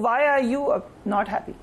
why are you not happy?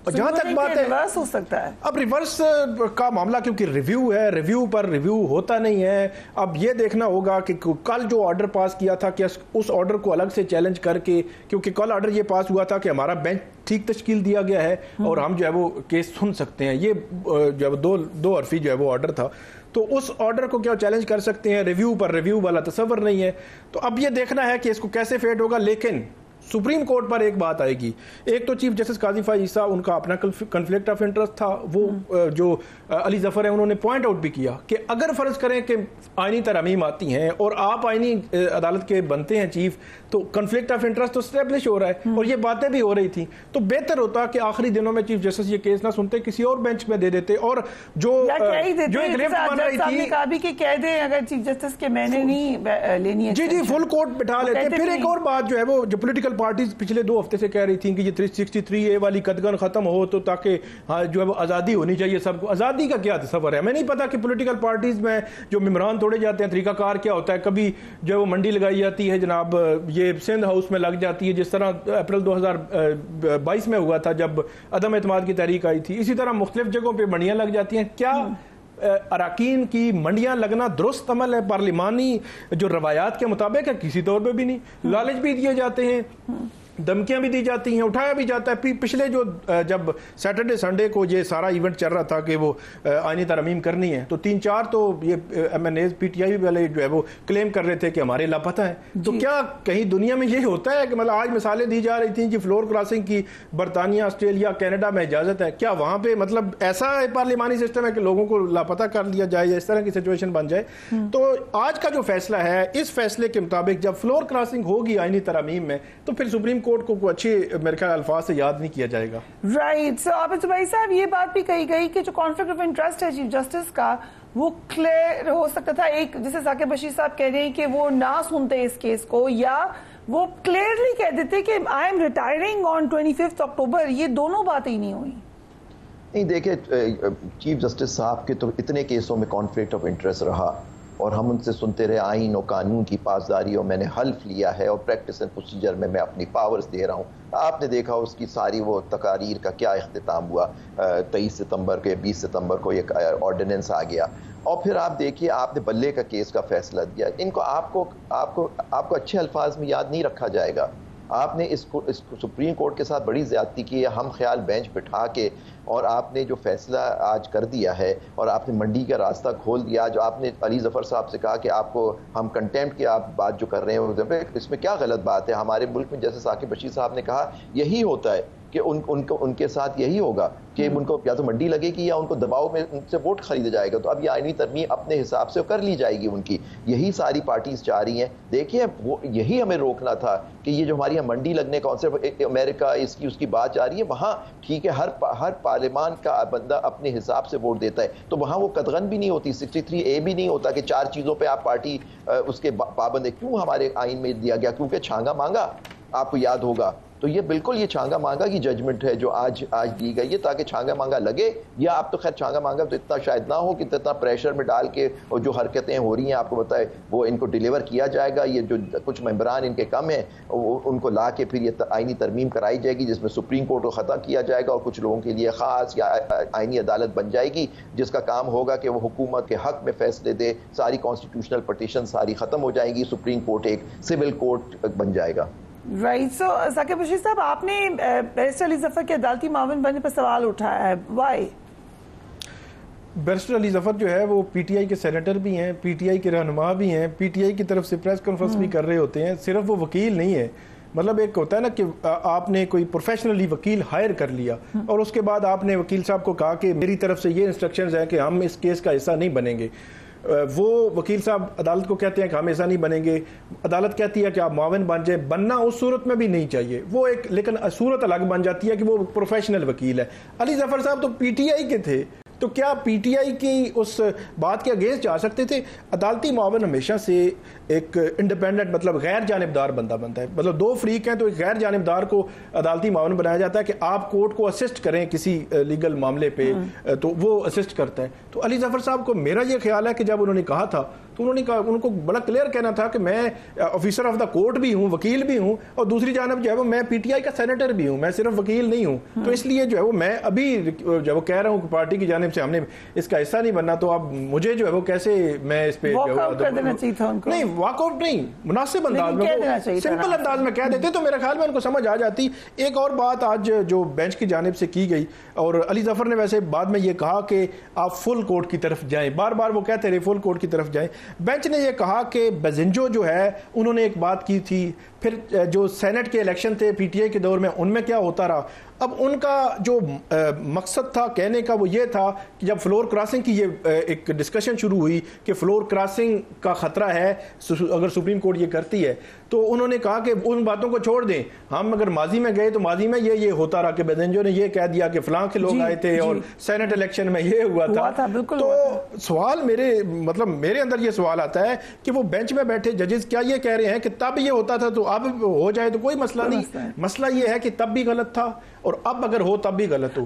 اور جہاں تک بات ہے ریورس ہو سکتا ہے. اب ریورس کا معاملہ کیونکہ ریویو ہے, ریویو پر ریویو ہوتا نہیں ہے. اب یہ دیکھنا ہوگا کہ کل جو آرڈر پاس کیا تھا کہ اس آرڈر کو الگ سے چیلنج کر کے, کیونکہ کل آرڈر یہ پاس ہوا تھا کہ ہمارا بینچ ٹھیک تشکیل دیا گیا ہے اور ہم جو ہے وہ کیس سن سکتے ہیں, یہ جو ہے دو حرفی جو ہے وہ آرڈر تھا, تو اس آرڈر کو کیا چیلنج کر سکتے ہیں؟ ریویو پر ریویو والا تصور نہیں ہے. تو اب یہ دیکھنا ہے کہ اس کو کیسے فیٹ ہوگا. لیکن سپریم کورٹ پر ایک بات آئے گی. ایک تو چیف جسٹس قاضی فائز عیسیٰ, ان کا اپنا کنفلکٹ آف انٹرسٹ تھا, وہ جو علی ظفر ہیں انہوں نے پوائنٹ آؤٹ بھی کیا کہ اگر فرض کریں کہ آئینی ترامیم آتی ہیں اور آپ آئینی عدالت کے بنتے ہیں چیف, تو کنفلکٹ آف انٹرسٹ تو اسٹیبلش ہو رہا ہے اور یہ باتیں بھی ہو رہی تھیں. تو بہتر ہوتا کہ آخری دنوں میں چیف جسٹس یہ کیس نہ سنتے, کسی اور بینچ میں دے دیتے. اور جو ایک لفٹ بن رہی تھی کہ کہہ دیں اگر چیف جسٹس کے میں نے نہیں لینی ہے, جی فل کورٹ بٹھا لیتے. پھر ایک اور بات جو ہے وہ جو پولیٹیکل پارٹیز پچھلے 2 ہفتے سے کہہ رہی تھیں کہ یہ 363A والی قدغن ختم ہو تو تاکہ جو ہے وہ آزادی ہونی چاہیے سب کو. آزادی کا کیا تصور ہے؟ ہمیں نہیں پتا کہ پولیٹیکل پارٹیز میں جو ممبران توڑے جاتے ہیں طریقہ کار کیا ہوتا ہے. کبھی جو ہے وہ منڈی لگائی جاتی ہے جناب, یہ سندھ ہاؤس میں لگ جاتی ہے, جس طرح اپریل 2022 میں ہوا تھا جب عدم اعتماد کی تحریک آئی تھی. اسی طرح مختلف جگہوں پہ منڈیاں لگ جاتی ہیں. کیا اراکین کی منڈیاں لگنا درست عمل ہے پارلیمانی جو روایات کے مطابق ہے؟ کسی طور پہ بھی نہیں. لالچ بھی دیے جاتے ہیں, دھمکیاں بھی دی جاتی ہیں, اٹھایا بھی جاتا ہے. پچھلے جو جب سیٹرڈے سنڈے کو یہ سارا ایونٹ چل رہا تھا کہ وہ آئینی ترمیم کرنی ہے, تو 3-4 تو یہ M N As P T I والے جو ہے وہ کلیم کر رہے تھے کہ ہمارے لاپتہ ہیں. تو کیا کہیں دنیا میں یہ ہوتا ہے کہ مطلب آج مثالیں دی جا رہی تھیں کہ فلور کراسنگ کی برطانیہ, آسٹریلیا, کینیڈا میں اجازت ہے, کیا وہاں پہ مطلب ایسا پارلیمانی سسٹم ہے کہ لوگوں کو لاپتہ کر لیا جائے یا اس طرح کی سچویشن بن جائے؟ تو آج کا جو فیصلہ ہے, اس فیصلے کے مطابق جب فلور کراسنگ ہوگی آئینی ترامیم میں, تو پھر سپریم کورٹ کو اچھے میرے خیال الفاظ سے یاد نہیں کیا جائے گا. رائٹ. سو عابد زبیری صاحب, یہ بات بھی کہی گئی کہ جو کانفلکٹ آف انٹرسٹ ہے چیف جسٹس کا, وہ کلیئر ہو سکتا تھا. ایک جیسے ثاقب بشیر صاحب کہہ رہے ہیں کہ وہ نہ سنتے اس کیس کو, یا وہ کلیئرلی کہہ دیتے کہ آئی ایم ریٹائرنگ آن 25 اکتوبر. یہ دونوں باتیں ہی نہیں ہوئی. نہیں دیکھیں, چیف جسٹس صاحب کے تو اتنے کیسوں میں کانفلکٹ آف انٹرسٹ رہا اور ہم ان سے سنتے رہے آئین و قانون کی پاسداری, اور میں نے حلف لیا ہے اور پریکٹس اینڈ پروسیجر میں اپنی پاورز دے رہا ہوں. آپ نے دیکھا اس کی ساری وہ تقاریر کا کیا اختتام ہوا. 23 ستمبر کو یا 20 ستمبر کو ایک آرڈیننس آ گیا, اور پھر آپ دیکھیے آپ نے بلے کا کیس کا فیصلہ دیا. ان کو آپ کو اچھے الفاظ میں یاد نہیں رکھا جائے گا. آپ نے اس کو سپریم کورٹ کے ساتھ بڑی زیادتی کی ہے, ہم خیال بینچ بٹھا کے, اور آپ نے جو فیصلہ آج کر دیا ہے اور آپ نے منڈی کا راستہ کھول دیا. جو آپ نے علی ظفر صاحب سے کہا کہ آپ کو ہم کنٹیمپٹ کی آپ بات جو کر رہے ہیں, اس میں کیا غلط بات ہے؟ ہمارے ملک میں جیسے ثاقب بشیر صاحب نے کہا یہی ہوتا ہے کہ ان کے ساتھ یہی ہوگا کہ ان کو یا تو منڈی لگے گی یا ان کو دباؤ میں ان سے ووٹ خریدا جائے گا. تو اب یہ آئینی ترمیم اپنے حساب سے کر لی جائے گی ان کی. یہی ساری پارٹیز چاہ رہی ہیں. دیکھیے وہ یہی ہمیں روکنا تھا کہ یہ جو ہماری یہاں منڈی لگنے کا صرف امریکہ اس کی بات جا رہی ہے. وہاں ٹھیک ہے ہر پارلیمان کا بندہ اپنے حساب سے ووٹ دیتا ہے, تو وہاں وہ قدغن بھی نہیں ہوتی, 63A بھی نہیں ہوتا کہ 4 چیزوں پہ آپ پارٹی اس کے پابند ہے. کیوں ہمارے آئین میں دیا گیا؟ کیونکہ چھانگا مانگا, آپ کو یاد ہوگا. تو یہ بالکل یہ چھانگا مانگا کی ججمنٹ ہے جو آج دی گئی ہے, تاکہ چھانگا مانگا لگے. یا آپ تو خیر چھانگا مانگا تو اتنا شاید نہ ہو کہ اتنا پریشر میں ڈال کے اور جو حرکتیں ہو رہی ہیں آپ کو بتائے وہ ان کو ڈیلیور کیا جائے گا. یہ جو کچھ ممبران ان کے کم ہیں ان کو لا کے پھر یہ آئینی ترمیم کرائی جائے گی, جس میں سپریم کورٹ کو خطا کیا جائے گا, اور کچھ لوگوں کے لیے خاص یا آئینی عدالت بن جائے گی جس کا کام ہوگا کہ وہ حکومت کے حق میں فیصلے دے. ساری کانسٹیٹیوشنل پٹیشن ساری ختم ہو جائیں گی, سپریم کورٹ ایک سول کورٹ بن جائے گا. رائٹ. سو ثاقب بشیر صاحب, آپ نے بیرسٹر علی ظفر کے عدالتی معاون بننے پر سوال اٹھایا ہے, وائی؟ بیرسٹر علی ظفر جو ہے وہ پی ٹی آئی کے سینیٹر بھی ہیں, پی ٹی آئی کے رہنما بھی ہیں, پی ٹی آئی کی طرف سے پریس کانفرنس بھی کر رہے ہوتے ہیں. صرف وہ وکیل نہیں ہے, مطلب ایک ہوتا ہے نا کہ آپ نے کوئی پروفیشنلی وکیل ہائر کر لیا اور اس کے بعد آپ نے وکیل صاحب کو کہا کہ میری طرف سے یہ انسٹرکشنز ہیں کہ ہم اس کیس کا حصہ نہیں بنیں گے. وہ وکیل صاحب عدالت کو کہتے ہیں کہ ہم ایسا نہیں بنیں گے, عدالت کہتی ہے کہ آپ معاون بن جائیں. بننا اس صورت میں بھی نہیں چاہیے, وہ ایک لیکن صورت الگ بن جاتی ہے کہ وہ پروفیشنل وکیل ہے. علی ظفر صاحب تو پی ٹی آئی کے تھے, تو کیا پی ٹی آئی کی اس بات کے اگینسٹ جا سکتے تھے؟ عدالتی معاون ہمیشہ سے ایک انڈیپینڈنٹ مطلب غیر جانبدار بندہ بنتا ہے. مطلب 2 فریق ہیں تو ایک غیر جانبدار کو عدالتی معاون بنایا جاتا ہے کہ آپ کورٹ کو اسسٹ کریں کسی لیگل معاملے پہ, تو وہ اسسٹ کرتا ہے. تو علی ظفر صاحب کو میرا یہ خیال ہے کہ جب انہوں نے کہا تھا تو تو انہوں نے کہا, ان کو بڑا کلیئر کہنا تھا کہ میں آفیسر آف دا کورٹ بھی ہوں, وکیل بھی ہوں, اور دوسری جانب جو ہے وہ میں پی ٹی آئی کا سینیٹر بھی ہوں, میں صرف وکیل نہیں ہوں. تو اس لیے جو ہے وہ میں ابھی جو وہ کہہ رہا ہوں کہ پارٹی کی جانب سے ہم نے اس کا حصہ نہیں بننا, تو اب مجھے جو ہے وہ کیسے میں اس پہ نہیں واک آؤٹ نہیں, مناسب انداز میں سمپل انداز میں کہہ دیتے تو میرے خیال میں ان کو سمجھ آ جاتی. ایک اور بات آج جو بینچ کی جانب سے کی گئی, اور علی ظفر نے ویسے بعد میں یہ کہا کہ آپ فل کورٹ کی طرف جائیں, بار بار وہ کہتے رہے فل کورٹ کی طرف جائیں. بینچ نے یہ کہا کہ بیزنجو جو ہے انہوں نے ایک بات کی تھی, پھر جو سینٹ کے الیکشن تھے پی ٹی آئی کے دور میں ان میں کیا ہوتا رہا. اب ان کا جو مقصد تھا کہنے کا وہ یہ تھا کہ جب فلور کراسنگ کی یہ ایک ڈسکشن شروع ہوئی کہ فلور کراسنگ کا خطرہ ہے اگر سپریم کورٹ یہ کرتی ہے, تو انہوں نے کہا کہ ان باتوں کو چھوڑ دیں, ہم اگر ماضی میں گئے تو ماضی میں یہ ہوتا رہا کہ بیزنجو نے یہ کہہ دیا کہ فلاں کے لوگ آئے تھے اور سینٹ الیکشن میں یہ ہوا تھا. تو سوال میرے اندر یہ سوال آتا ہے کہ وہ بینچ میں بیٹھے ججز کیا یہ کہہ رہے ہیں کہ تب یہ ہوتا تھا تو اب ہو جائے تو کوئی مسئلہ نہیں. مسئلہ یہ ہے کہ تب بھی غلط تھا اور اب اگر ہو تب بھی غلط ہو.